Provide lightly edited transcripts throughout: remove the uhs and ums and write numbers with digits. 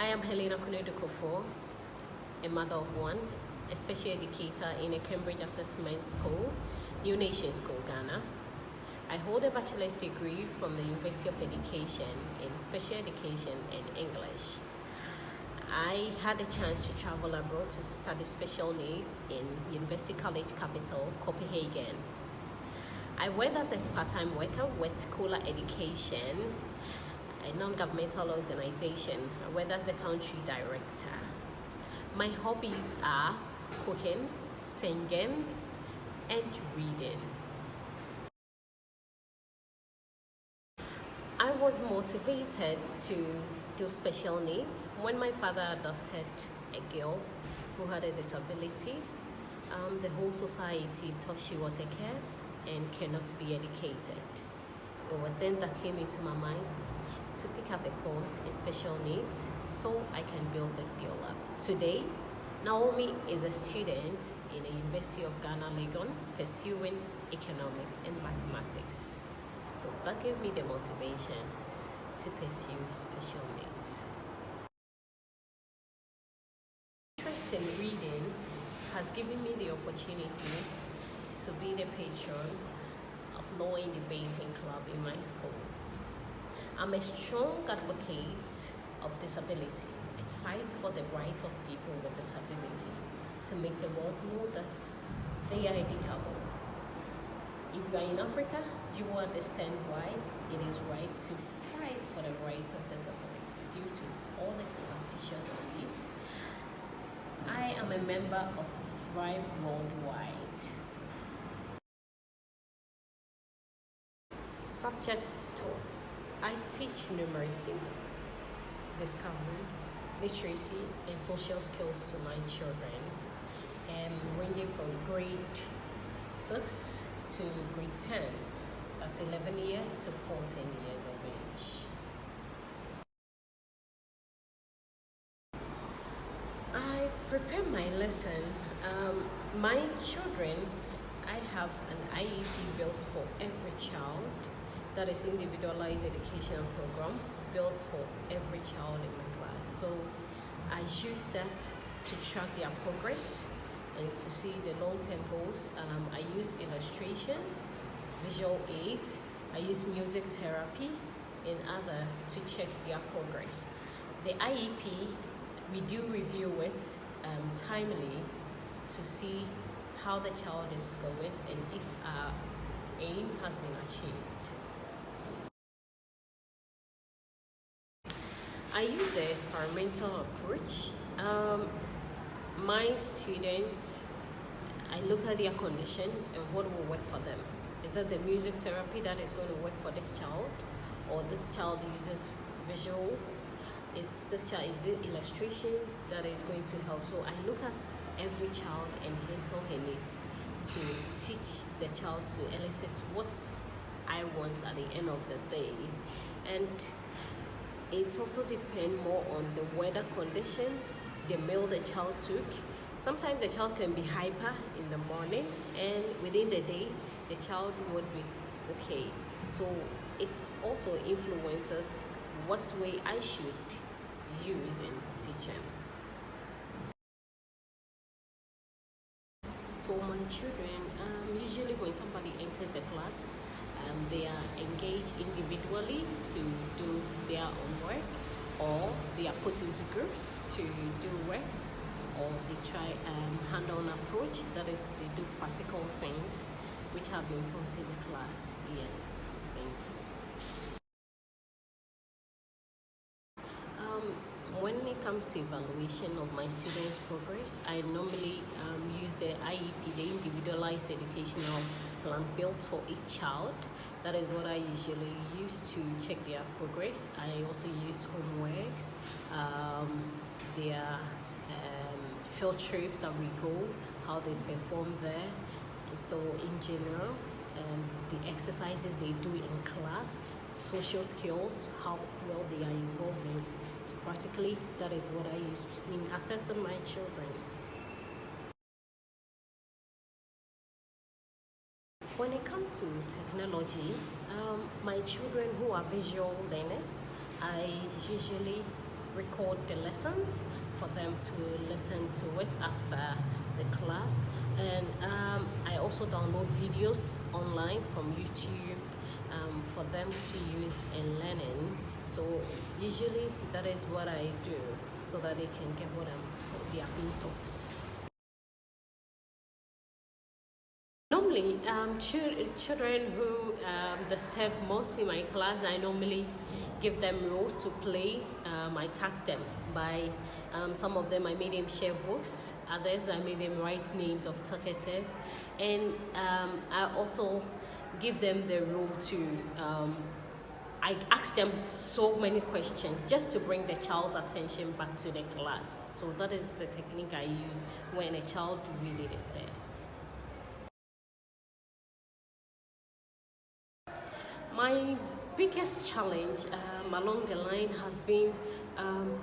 I am Helina a mother of one, a special educator in a Cambridge Assessment School, New Nation School, Ghana. I hold a bachelor's degree from the University of Education in Special Education and English. I had a chance to travel abroad to study special needs in University College Capital, Copenhagen. I worked as a part-time worker with Cola Education, a non-governmental organization. I worked as a country director. My hobbies are cooking, singing, and reading. I was motivated to do special needs when my father adopted a girl who had a disability. The whole society thought she was a curse and cannot be educated. It was then that came into my mind to pick up a course in special needs so I can build this girl up. Today, Naomi is a student in the University of Ghana, Legon, pursuing economics and mathematics. So that gave me the motivation to pursue special needs. Interest in reading has given me the opportunity to be the patron of Law and Debating Club in my school. I'm a strong advocate of disability. I fight for the rights of people with disability to make the world know that they are educable. If you are in Africa, you will understand why it is right to fight for the right of disability due to all the superstitious beliefs. I am a member of Thrive Worldwide. Subject taught. I teach numeracy, discovery, literacy, and social skills to my children, ranging from grade 6 to grade 10. That's 11 years to 14 years of age. I prepare my lesson. My children, I have an IEP built for every child. That is individualized educational program built for every child in my class. So I use that to track their progress and to see the long-term goals. I use illustrations, visual aids, I use music therapy and other to check their progress. The IEP, we do review it timely to see how the child is going and if our aim has been achieved. I use the experimental approach. My students, I look at their condition and what will work for them. Is that the music therapy that is going to work for this child? Or this child uses visuals? Is this child illustrations that is going to help? So I look at every child and his or her needs to teach the child to elicit what I want at the end of the day. And it also depends more on the weather condition, the meal the child took. Sometimes the child can be hyper in the morning and within the day, the child would be okay. So it also influences what way I should use in teaching. So my children, usually when somebody enters the class, they are engaged individually to do their own work, or they are put into groups to do works, or they try hand-on approach, that is, they do practical things which have been taught in the class. Yes, thank you. When it comes to evaluation of my students' progress, I normally use the IEP, the Individualized Educational Plan built for each child. That is what I usually use to check their progress. I also use homeworks, their field trips that we go, how they perform there. And so in general, the exercises they do in class, social skills, how well they are involved in. So practically, that is what I used in assessing my children. When it comes to technology, my children who are visual learners, I usually record the lessons for them to listen to it after the class. And I also download videos online from YouTube for them to use in learning. So usually that is what I do so that they can get what they are being taught. Normally, children who disturb most in my class, I normally give them roles to play. I task them by some of them I made them share books, others I made them write names of talkatives, and I also give them the role to I ask them so many questions just to bring the child's attention back to the class. So that is the technique I use when a child really disturbs. My biggest challenge along the line has been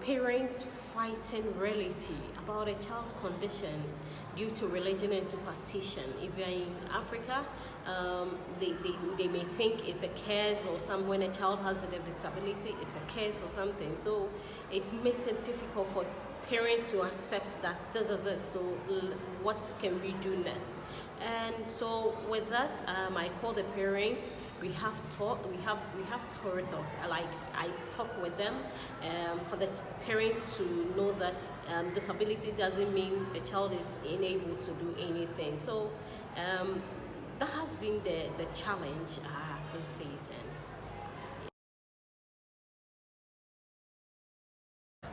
parents fighting reality about a child's condition due to religion and superstition. If you're in Africa, they may think it's a curse or when a child has a disability, it's a curse or something. So it makes it difficult for parents to accept that this is it, so what can we do next? And so with that, I call the parents. We have Torah talks. Like I talk with them for the parent to know that disability doesn't mean the child is unable to do anything. So that has been the challenge I have been facing.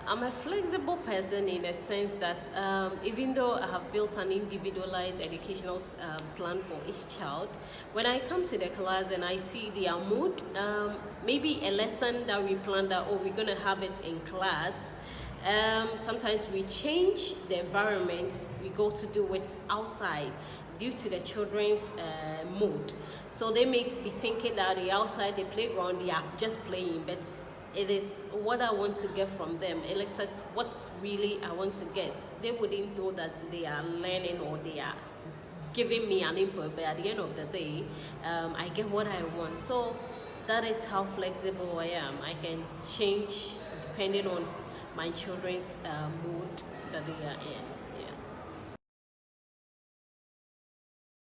I'm a flexible person in a sense that even though I have built an individualized educational plan for each child, when I come to the class and I see their mood, maybe a lesson that we planned that, we're going to have it in class, sometimes we change the environment, we go to do it outside due to the children's mood. So they may be thinking that the outside, the playground, they are just playing, but it is what I want to get from them. It looks at what's really I want to get. They wouldn't know that they are learning or they are giving me an input, but at the end of the day, I get what I want. So that is how flexible I am. I can change depending on my children's mood that they are in.